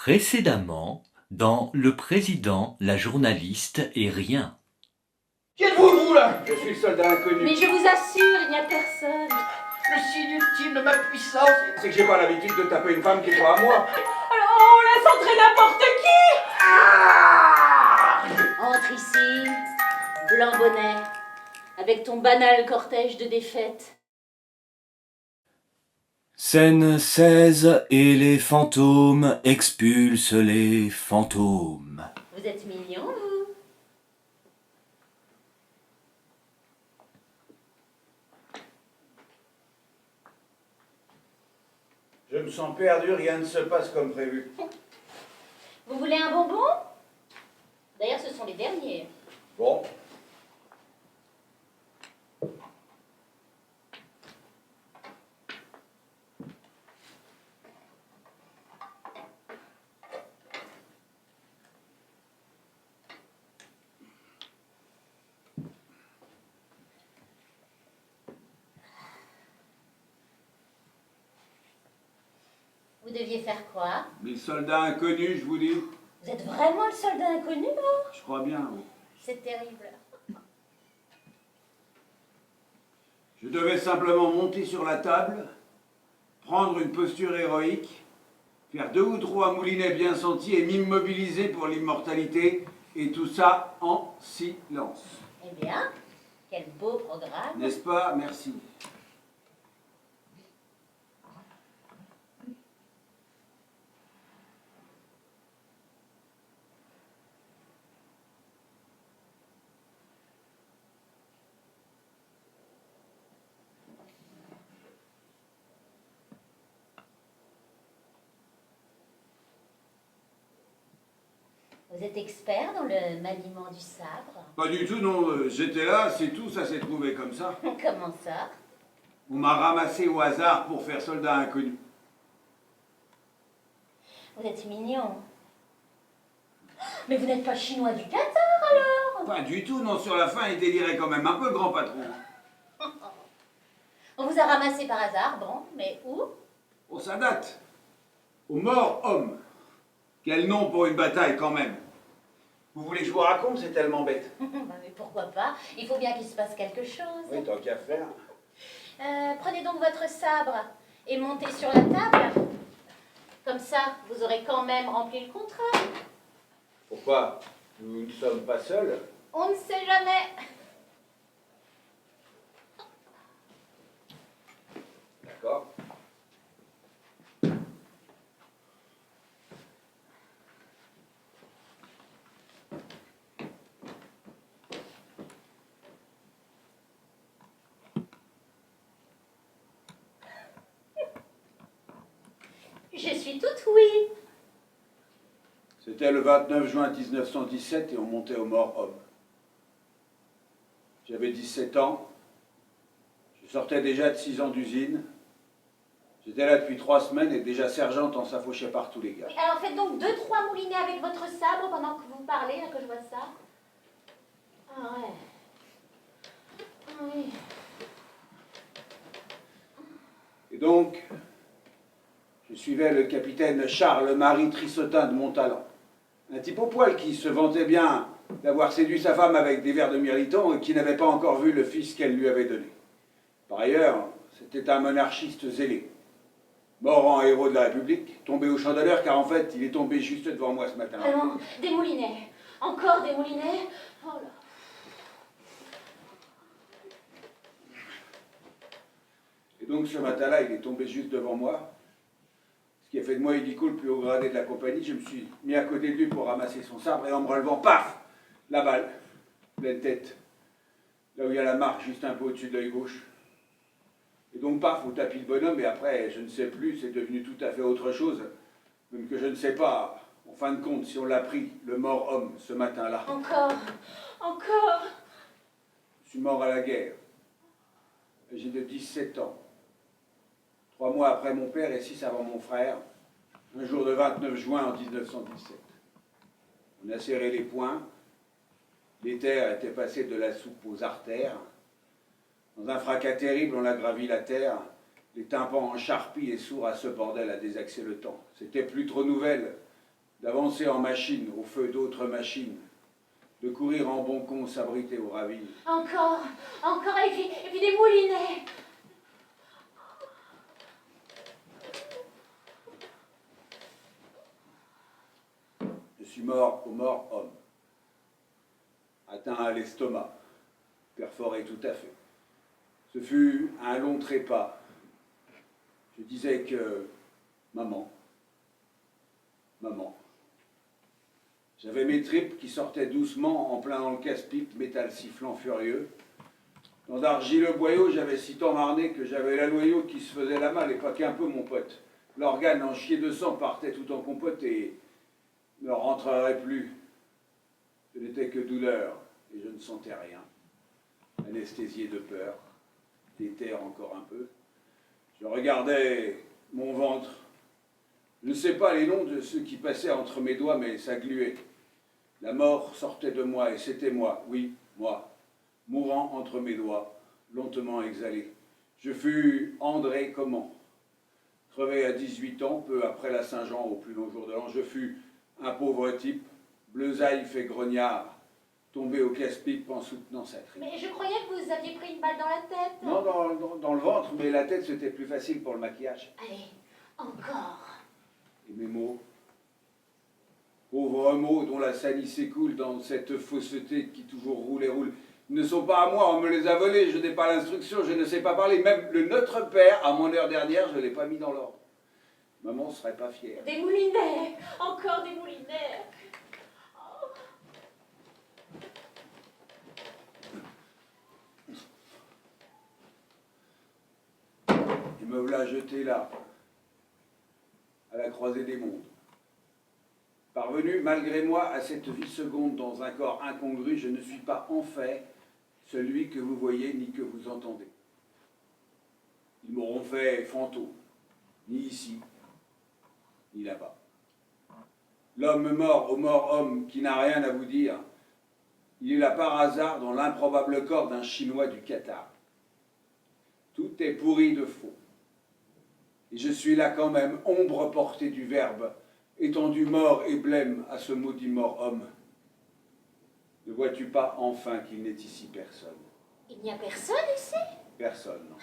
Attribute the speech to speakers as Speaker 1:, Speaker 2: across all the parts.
Speaker 1: Précédemment, dans Le Président, la journaliste et rien.
Speaker 2: Qui êtes-vous, vous, là? Je suis le soldat inconnu.
Speaker 3: Mais je vous assure, il n'y a personne.
Speaker 2: Le signe ultime de ma puissance, c'est que j'ai pas l'habitude de taper une femme qui est pas à moi.
Speaker 3: Alors, on laisse entrer n'importe qui.
Speaker 2: Ah!
Speaker 3: Entre ici, blanc bonnet, avec ton banal cortège de défaites.
Speaker 1: Scène 16 et les fantômes expulsent les fantômes.
Speaker 3: Vous êtes mignon, vous.
Speaker 2: Je me sens perdu, rien ne se passe comme prévu.
Speaker 3: Vous voulez un bonbon? D'ailleurs, ce sont les derniers.
Speaker 2: Bon.
Speaker 3: Vous deviez faire quoi?
Speaker 2: Les soldats inconnus, je vous dis.
Speaker 3: Vous êtes vraiment le soldat inconnu, vous?
Speaker 2: Je crois bien, oui.
Speaker 3: C'est terrible.
Speaker 2: Je devais simplement monter sur la table, prendre une posture héroïque, faire 2 ou 3 moulinets bien sentis et m'immobiliser pour l'immortalité, et tout ça en silence.
Speaker 3: Eh bien, quel beau programme.
Speaker 2: N'est-ce pas? Merci.
Speaker 3: Vous êtes expert dans le maniement du sabre?
Speaker 2: Pas du tout, non. J'étais là, c'est tout, ça s'est trouvé comme ça.
Speaker 3: Comment ça?
Speaker 2: On m'a ramassé au hasard pour faire soldat inconnu.
Speaker 3: Vous êtes mignon. Mais vous n'êtes pas chinois du Qatar, alors?
Speaker 2: Pas du tout, non. Sur la fin, il délirait quand même un peu, le grand patron.
Speaker 3: On vous a ramassé par hasard, bon, mais où?
Speaker 2: Oh, ça date. Au mort homme. Quel nom pour une bataille, quand même. Vous voulez que je vous raconte? C'est tellement bête.
Speaker 3: Bah, mais pourquoi pas? Il faut bien qu'il se passe quelque chose.
Speaker 2: Oui, tant qu'à faire.
Speaker 3: Prenez donc votre sabre et montez sur la table. Comme ça, vous aurez quand même rempli le contrat.
Speaker 2: Pourquoi? Nous ne sommes pas seuls.
Speaker 3: On ne sait jamais.
Speaker 2: D'accord.
Speaker 3: Je suis toute oui.
Speaker 2: C'était le 29 juin 1917 et on montait au mort homme. J'avais 17 ans. Je sortais déjà de 6 ans d'usine. J'étais là depuis 3 semaines et déjà sergente en s'affauchait partout les gars.
Speaker 3: Alors faites donc 2-3 moulinets avec votre sabre pendant que vous parlez, là que je vois ça. Ah ouais. Ah oui.
Speaker 2: Et donc, je suivais le capitaine Charles-Marie Trissotin de Montalent. Un type au poil qui se vantait bien d'avoir séduit sa femme avec des verres de mirliton et qui n'avait pas encore vu le fils qu'elle lui avait donné. Par ailleurs, c'était un monarchiste zélé. Mort en héros de la République, tombé au champ d'honneur car en fait, il est tombé juste devant moi ce matin.
Speaker 3: Vraiment, des moulinets. Encore des moulinets. Oh là.
Speaker 2: Et donc ce matin-là, il est tombé juste devant moi. Ce qui a fait de moi Idico le plus haut gradé de la compagnie. Je me suis mis à côté de lui pour ramasser son sabre et en me relevant, paf, la balle, pleine tête. Là où il y a la marque, juste un peu au-dessus de l'œil gauche. Et donc, paf, au tapis le bonhomme, et après, je ne sais plus, c'est devenu tout à fait autre chose. Même que je ne sais pas, en fin de compte, si on l'a pris, le mort homme, ce matin-là.
Speaker 3: Encore. Encore.
Speaker 2: Je suis mort à la guerre. J'ai de 17 ans. 3 mois après mon père et 6 avant mon frère. Un jour de 29 juin en 1917. On a serré les poings. Les terres étaient passées de la soupe aux artères. Dans un fracas terrible, on a gravi la terre. Les tympans en charpie et sourds à ce bordel à désaxer le temps. C'était plus trop nouvelle. d'avancer en machine au feu d'autres machines, de courir en bon con s'abriter aux ravines.
Speaker 3: Encore, et puis des moulinets.
Speaker 2: Je suis mort au mort homme, atteint à l'estomac, perforé tout à fait. Ce fut un long trépas. Je disais que maman, j'avais mes tripes qui sortaient doucement en plein dans le casse-pipe, métal sifflant furieux. Dans d'argileux boyau, j'avais si tant marné que j'avais la noyau qui se faisait la malle, et pas qu'un peu, mon pote. L'organe en chier de sang partait tout en compote et ne rentrerait plus. Ce n'était que douleur, et je ne sentais rien. Anesthésié de peur, déterre encore un peu. Je regardais mon ventre. Je ne sais pas les noms de ceux qui passaient entre mes doigts, mais ça gluait. La mort sortait de moi, et c'était moi, oui, moi, mourant entre mes doigts, lentement exhalé. Je fus André Comment. Crevé à 18 ans, peu après la Saint-Jean, au plus long jour de l'an, je fus un pauvre type, bleusaille fait grognard, tombé au casse-pipe en soutenant sa tripe.
Speaker 3: Mais je croyais que vous aviez pris une balle dans la tête.
Speaker 2: Non, dans le ventre, mais la tête, c'était plus facile pour le maquillage.
Speaker 3: Allez, encore.
Speaker 2: Et mes mots, pauvres mots dont la salive s'écoule dans cette fausseté qui toujours roule et roule, ils ne sont pas à moi, on me les a volés, je n'ai pas l'instruction, je ne sais pas parler. Même le Notre Père, à mon heure dernière, je ne l'ai pas mis dans l'ordre. Maman ne serait pas fière.
Speaker 3: Des moulinets, encore des moulinets.
Speaker 2: Et me voilà jeté là, à la croisée des mondes. Parvenu, malgré moi, à cette vie seconde dans un corps incongru, je ne suis pas en fait celui que vous voyez ni que vous entendez. Ils m'auront fait fantôme, ni ici, ni là-bas. L'homme mort au mort homme qui n'a rien à vous dire, il est là par hasard dans l'improbable corps d'un Chinois du Qatar. Tout est pourri de faux. Et je suis là quand même, ombre portée du verbe, étendu mort et blême à ce maudit mort homme. Ne vois-tu pas enfin qu'il n'est ici personne?
Speaker 3: Il n'y a personne ici?
Speaker 2: Personne, non.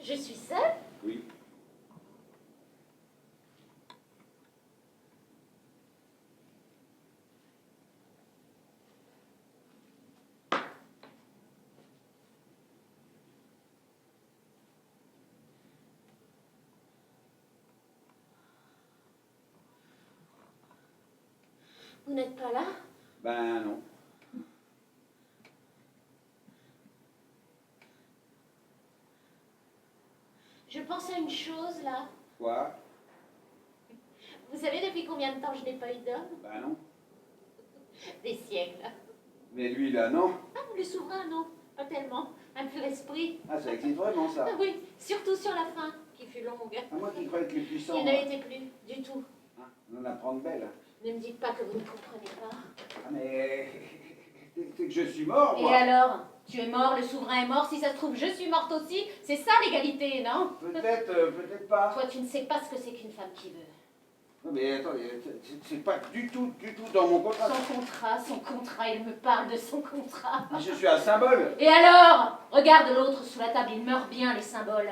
Speaker 3: Je suis seule?
Speaker 2: Oui.
Speaker 3: Vous n'êtes pas là?
Speaker 2: Ben non.
Speaker 3: Je pense à une chose là.
Speaker 2: Quoi?
Speaker 3: Vous savez depuis combien de temps je n'ai pas eu d'homme?
Speaker 2: Ben non.
Speaker 3: Des siècles.
Speaker 2: Mais lui là, non.
Speaker 3: Ah, le souverain, non, pas tellement. Un pur esprit.
Speaker 2: Ah, ça existe vraiment ça.
Speaker 3: Ah oui, surtout sur la fin, qui fut longue.
Speaker 2: Ah, moi qui croyais que les puissants...
Speaker 3: Il ne l'était plus, du tout.
Speaker 2: Hein, on en apprend de belles.
Speaker 3: Ne me dites pas que vous ne comprenez pas.
Speaker 2: Ah, mais... C'est que je suis mort,
Speaker 3: Et
Speaker 2: moi.
Speaker 3: alors? Tu es mort, le souverain est mort, si ça se trouve, je suis morte aussi. C'est ça l'égalité, non?
Speaker 2: Peut-être, peut-être pas.
Speaker 3: Toi, tu ne sais pas ce que c'est qu'une femme qui veut.
Speaker 2: Non, mais attendez, c'est pas du tout dans mon contrat.
Speaker 3: Son contrat, il me parle de son contrat.
Speaker 2: Mais je suis un symbole.
Speaker 3: Et alors? Regarde l'autre sous la table, il meurt bien, les symboles.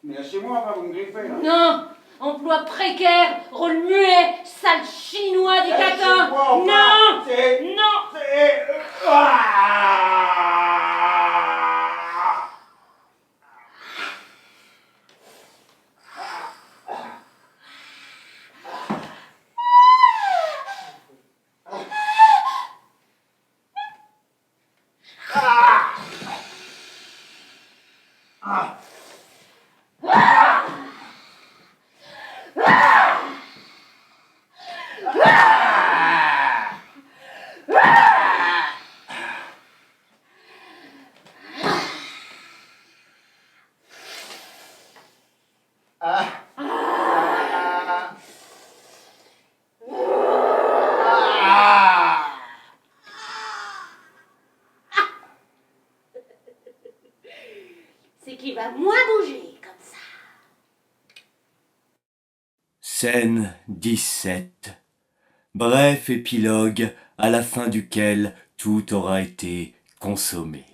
Speaker 2: Mais lâchez-moi, enfin, vous me griffez, là.
Speaker 3: Non! Emploi précaire, rôle muet, sale chinois des catins!
Speaker 2: Lâchez-moi, enfin,
Speaker 3: Non!
Speaker 2: c'est...
Speaker 3: Non!
Speaker 2: C'est... Ah!
Speaker 3: C'est qu'il va moins bouger comme ça.
Speaker 1: Scène 17. Bref épilogue à la fin duquel tout aura été consommé.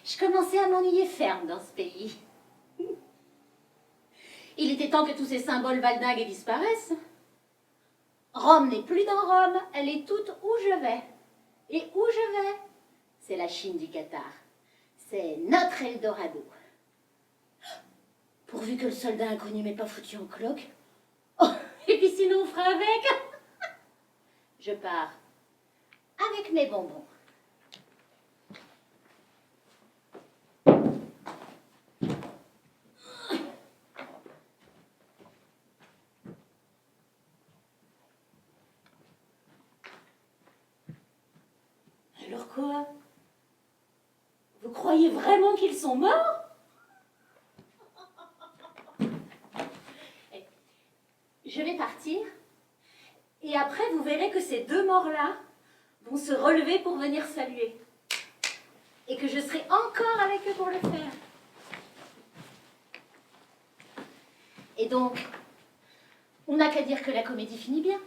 Speaker 3: Je commençais à m'ennuyer ferme dans ce pays. Il était temps que tous ces symboles valdingues disparaissent. Rome n'est plus dans Rome, elle est toute où je vais. Et où je vais, c'est la Chine du Qatar. C'est notre Eldorado. Pourvu que le soldat inconnu m'ait pas foutu en cloque. Oh, et puis sinon on fera avec. Je pars avec mes bonbons. Alors quoi? Vous croyez vraiment qu'ils sont morts? Je vais partir, et après vous verrez que ces deux morts-là vont se relever pour venir saluer. Et que je serai encore avec eux pour le faire. Et donc, on n'a qu'à dire que la comédie finit bien.